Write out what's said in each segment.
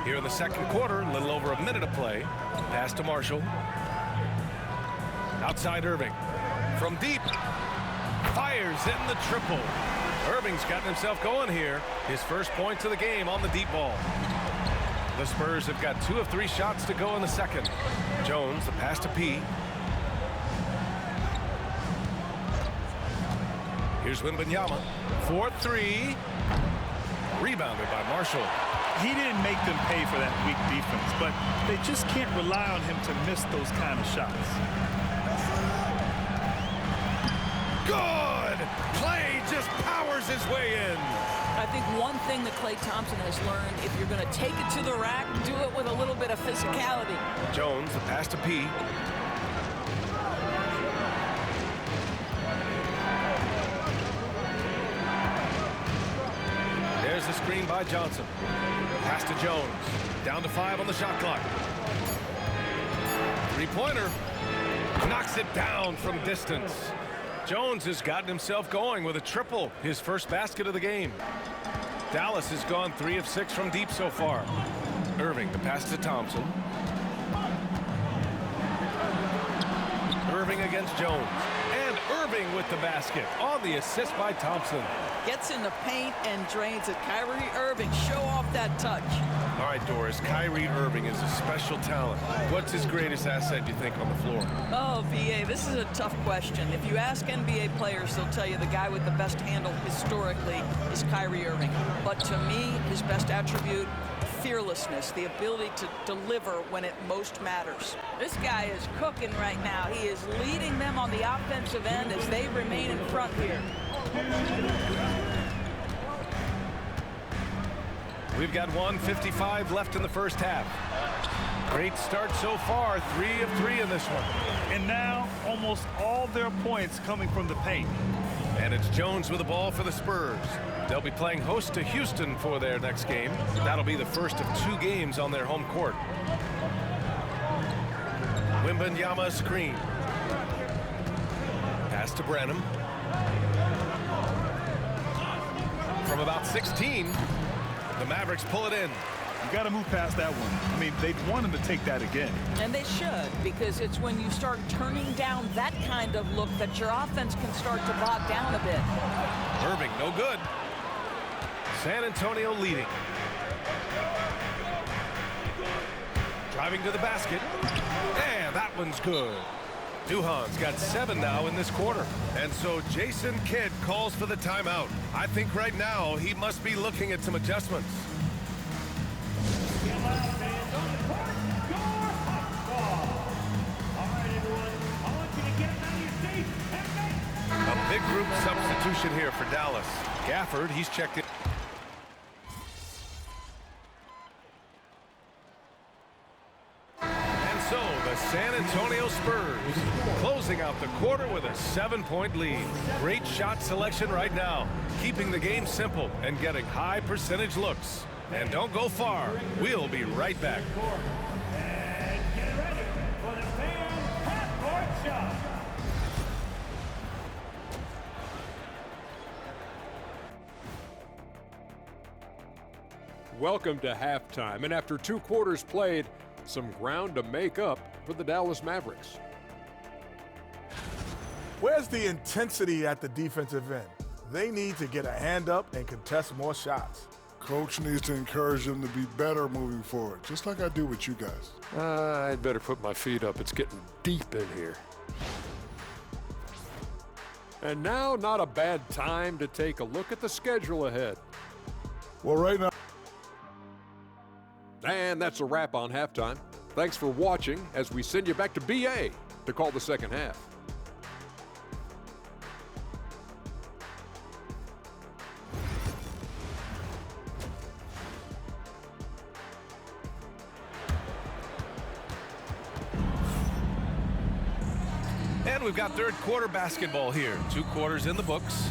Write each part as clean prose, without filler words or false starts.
Here in the second quarter, a little over a minute of play. Pass to Marshall. Outside Irving. From deep. Fires in the triple. Irving's gotten himself going here. His first points of the game on the deep ball. The Spurs have got 2 of 3 shots to go in the second. Jones, the pass to P. Here's Wembanyama. 4-3. Rebounded by Marshall. He didn't make them pay for that weak defense, but they just can't rely on him to miss those kind of shots. Good! Clay just powers his way in. I think one thing that Klay Thompson has learned, if you're going to take it to the rack, do it with a little bit of physicality. Jones, the pass to P. There's the screen by Johnson. Pass to Jones. Down to 5 on the shot clock. Three-pointer. Knocks it down from distance. Jones has gotten himself going with a triple, his first basket of the game. Dallas has gone 3 of 6 from deep so far. Irving, the pass to Thompson. Irving against Jones. And Irving with the basket on the assist by Thompson. Gets in the paint and drains it. Kyrie Irving, show off that touch. All right, Doris, Kyrie Irving is a special talent. What's his greatest asset, you think, on the floor? Oh, VA, this is a tough question. If you ask NBA players, they'll tell you the guy with the best handle historically is Kyrie Irving. But to me, his best attribute, fearlessness, the ability to deliver when it most matters. This guy is cooking right now. He is leading them on the offensive end as they remain in front here. We've got 1:55 left in the first half. Great start so far, 3 of 3 in this one. And now almost all their points coming from the paint. And it's Jones with the ball for the Spurs. They'll be playing host to Houston for their next game. That'll be the first of 2 games on their home court. Wembanyama screen. Pass to Branham. From about 16, the Mavericks pull it in. You got to move past that one. I mean, they'd want him to take that again. And they should, because it's when you start turning down that kind of look that your offense can start to bog down a bit. Irving, no good. San Antonio leading. Driving to the basket. And that one's good. Duhan's got 7 now in this quarter. And so Jason Kidd calls for the timeout. I think right now he must be looking at some adjustments. A big group substitution here for Dallas. Gafford, he's checked in. And so the San Antonio Spurs closing out the quarter with a 7-point lead. Great shot selection right now, keeping the game simple and getting high percentage looks. And don't go far. We'll be right back. And get ready for the fan half-court shot. Welcome to halftime, and after 2 quarters played, some ground to make up for the Dallas Mavericks. Where's the intensity at the defensive end? They need to get a hand up and contest more shots. Coach needs to encourage them to be better moving forward, just like I do with you guys. I'd better put my feet up. It's getting deep in here. And now, not a bad time to take a look at the schedule ahead. Well, right now, And that's a wrap on halftime. Thanks for watching as we send you back to BA to call the second half. And we've got third quarter basketball here. 2 quarters in the books.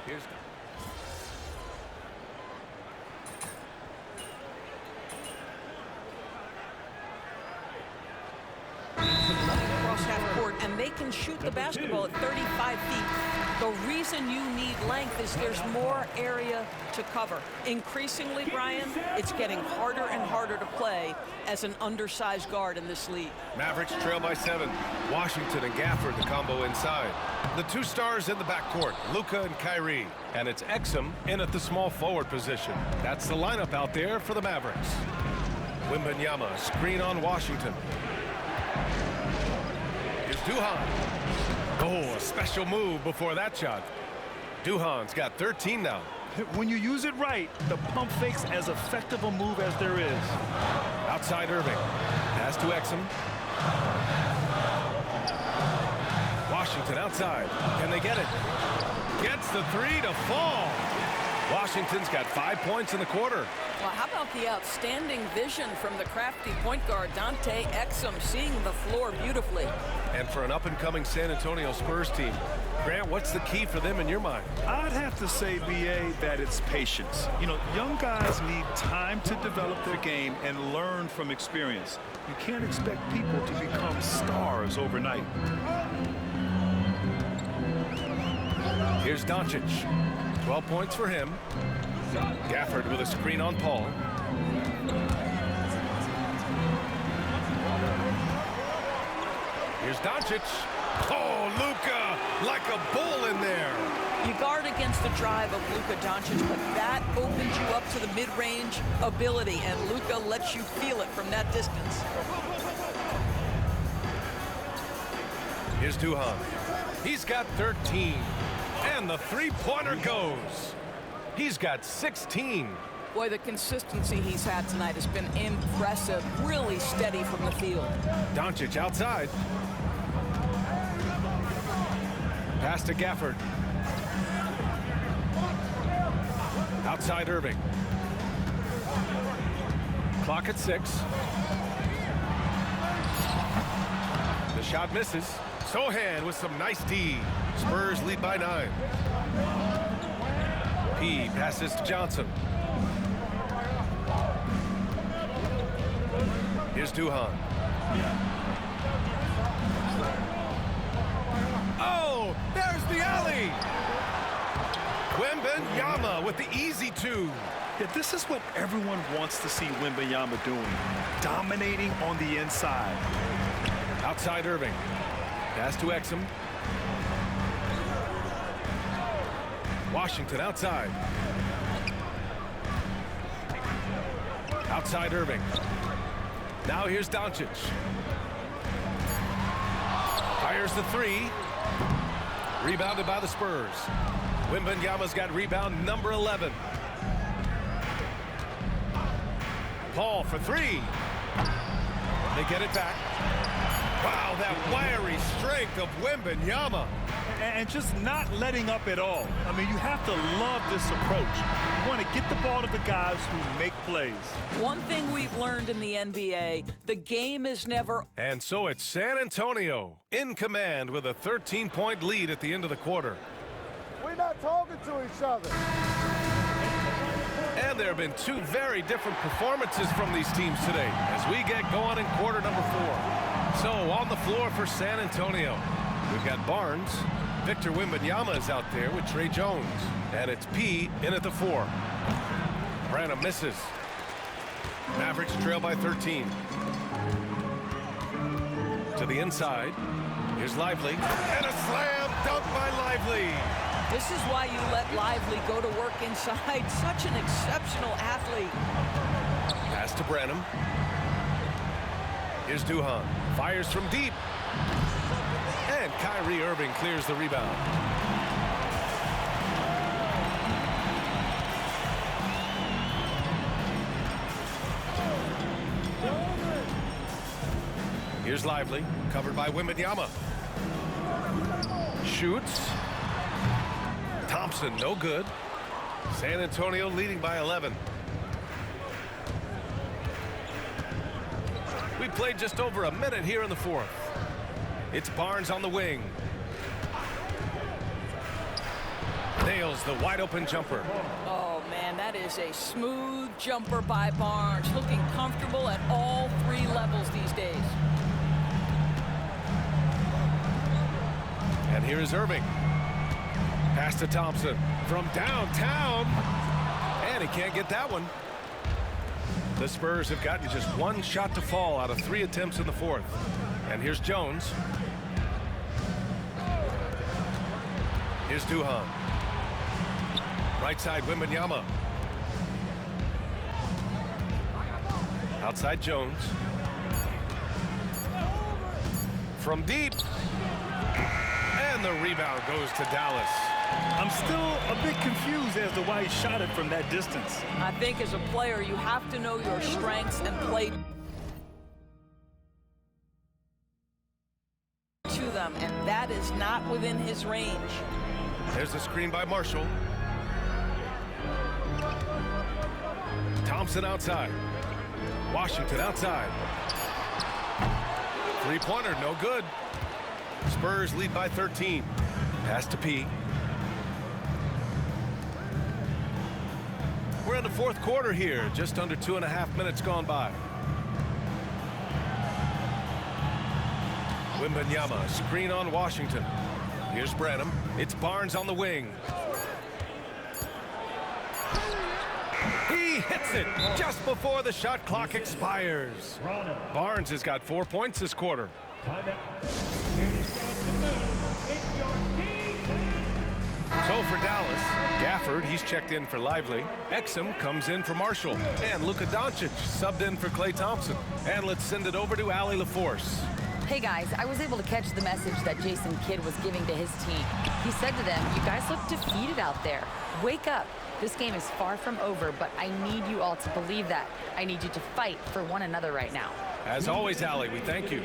Here's Cross half court, and and they can shoot the basketball at 35 feet. The reason you need length is there's more area to cover. Increasingly, Brian, it's getting harder and harder to play as an undersized guard in this league. Mavericks trail by 7. Washington and Gafford, the combo inside. The two stars in the backcourt, Luka and Kyrie. And it's Exum in at the small forward position. That's the lineup out there for the Mavericks. Wembanyama, screen on Washington. Here's Duhan. Oh, a special move before that shot. Duhan's got 13 now. When you use it right, the pump fake's as effective a move as there is. Outside Irving. Pass to Exum. Washington outside. Can they get it? Gets the three to fall. Washington's got 5 points in the quarter. Well, how about the outstanding vision from the crafty point guard, Dante Exum, seeing the floor beautifully. And for an up-and-coming San Antonio Spurs team, Grant, what's the key for them in your mind? I'd have to say, B.A., that it's patience. You know, young guys need time to develop their game and learn from experience. You can't expect people to become stars overnight. Here's Doncic. 12 points for him. Gafford with a screen on Paul. Here's Doncic. Oh, Luka, like a bull in there. You guard against the drive of Luka Doncic, but that opens you up to the mid-range ability, and Luka lets you feel it from that distance. Here's Duhan. He's got 13. And the three-pointer goes. He's got 16. Boy, the consistency he's had tonight has been impressive. Really steady from the field. Doncic outside. Pass to Gafford. Outside Irving. Clock at 6. The shot misses. Sohan with some nice D. Spurs lead by 9. P passes to Johnson. Here's Duhan. Oh, there's the alley. Wembanyama with the easy 2. Yeah, this is what everyone wants to see Wembanyama doing. Dominating on the inside. Outside Irving. Pass to Exum. Washington outside. Outside Irving. Now here's Doncic. Fires the 3. Rebounded by the Spurs. Wembanyama's got rebound number 11. Paul for 3. They get it back. Wow, that wiry strength of Wembanyama. And just not letting up at all. I mean, you have to love this approach. You want to get the ball to the guys who make plays. One thing we've learned in the NBA, the game is never... And so it's San Antonio in command with a 13-point lead at the end of the quarter. We're not talking to each other. And there have been 2 very different performances from these teams today as we get going in quarter number 4. So on the floor for San Antonio, we've got Barnes. Victor Wembanyama is out there with Trey Jones. And it's P in at the 4. Branham misses. Mavericks trail by 13. To the inside. Here's Lively. And a slam dunk by Lively. This is why you let Lively go to work inside. Such an exceptional athlete. Pass to Branham. Here's Duhan. Fires from deep. And Kyrie Irving clears the rebound. Here's Lively, covered by Wembanyama. Shoots. Thompson, no good. San Antonio leading by 11. We played just over a minute here in the 4th. It's Barnes on the wing. Nails the wide open jumper. Oh, man, that is a smooth jumper by Barnes. Looking comfortable at all 3 levels these days. And here is Irving. Pass to Thompson from downtown. And he can't get that one. The Spurs have gotten just one shot to fall out of 3 attempts in the fourth. And here's Jones. Here's Duhan. Right side, Wembanyama. Outside Jones. From deep. And the rebound goes to Dallas. I'm still a bit confused as to why he shot it from that distance. I think as a player, you have to know your strengths and play to them, and that is not within his range. There's the screen by Marshall. Thompson outside. Washington outside. Three-pointer, no good. Spurs lead by 13. Pass to P. We're in the fourth quarter here. Just under 2.5 minutes gone by. Wembanyama, screen on Washington. Here's Branham. It's Barnes on the wing. He hits it just before the shot clock expires. Barnes has got 4 points this quarter. So for Dallas, Gafford, he's checked in for Lively. Exum comes in for Marshall. And Luka Doncic subbed in for Klay Thompson. And let's send it over to Allie LaForce. Hey guys, I was able to catch the message that Jason Kidd was giving to his team. He said to them, "You guys look defeated out there. Wake up. This game is far from over, but I need you all to believe that. I need you to fight for one another right now." As always, Allie, we thank you.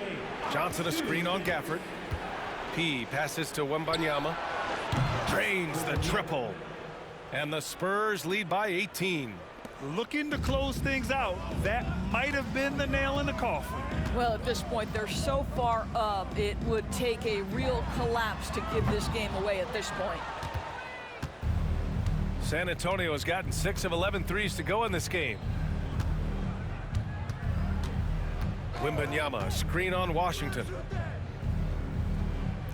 Johnson a screen on Gafford. P passes to Wembanyama. Drains the triple. And the Spurs lead by 18. Looking to close things out. That might have been the nail in the coffin. Well, at this point, they're so far up, it would take a real collapse to give this game away at this point. San Antonio has gotten 6 of 11 threes to go in this game. Wembanyama, screen on Washington.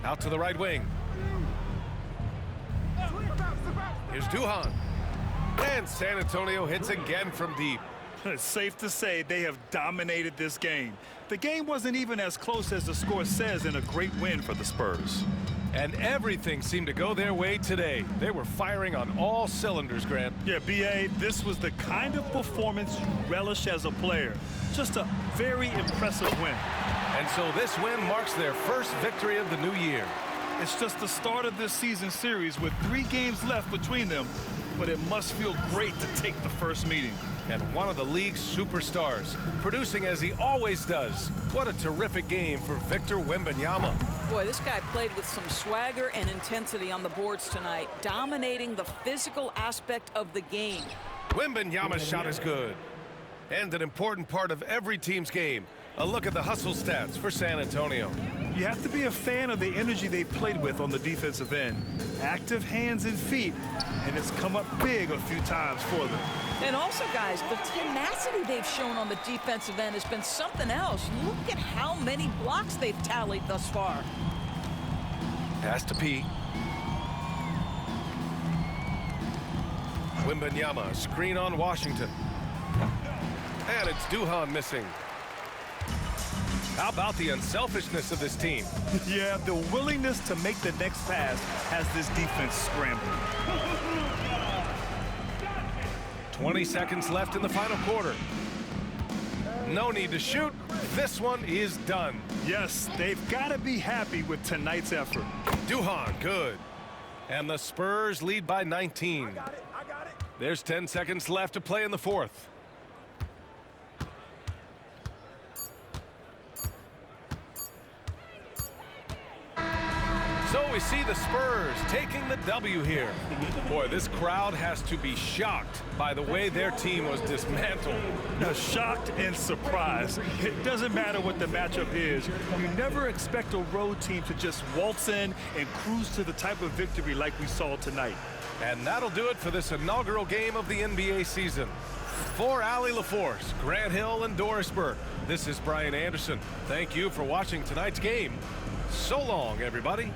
Out to the right wing. Here's Duhan. And San Antonio hits again from deep. It's safe to say they have dominated this game. The game wasn't even as close as the score says in a great win for the Spurs. And everything seemed to go their way today. They were firing on all cylinders, Grant. Yeah, B.A., this was the kind of performance you relish as a player. Just a very impressive win. And so this win marks their first victory of the new year. It's just the start of this season series with 3 games left between them, but it must feel great to take the first meeting. And one of the league's superstars, producing as he always does. What a terrific game for Victor Wembanyama. Boy, this guy played with some swagger and intensity on the boards tonight, dominating the physical aspect of the game. Wembanyama's shot is good. And an important part of every team's game. A look at the hustle stats for San Antonio. You have to be a fan of the energy they played with on the defensive end. Active hands and feet, and it's come up big a few times for them. And also, guys, the tenacity they've shown on the defensive end has been something else. Look at how many blocks they've tallied thus far. Pass to P. Wembanyama, screen on Washington. And it's Duhan missing. How about the unselfishness of this team? Yeah, the willingness to make the next pass has this defense scrambling. 20 seconds left in the final quarter. No need to shoot. This one is done. Yes, they've got to be happy with tonight's effort. Duhan, good. And the Spurs lead by 19. I got it. There's 10 seconds left to play in the fourth. So we see the Spurs taking the W here. Boy, this crowd has to be shocked by the way their team was dismantled. Shocked and surprised. It doesn't matter what the matchup is. You never expect a road team to just waltz in and cruise to the type of victory like we saw tonight. And that'll do it for this inaugural game of the NBA season. For Allie LaForce, Grant Hill, and Doris Burke, this is Brian Anderson. Thank you for watching tonight's game. So long, everybody.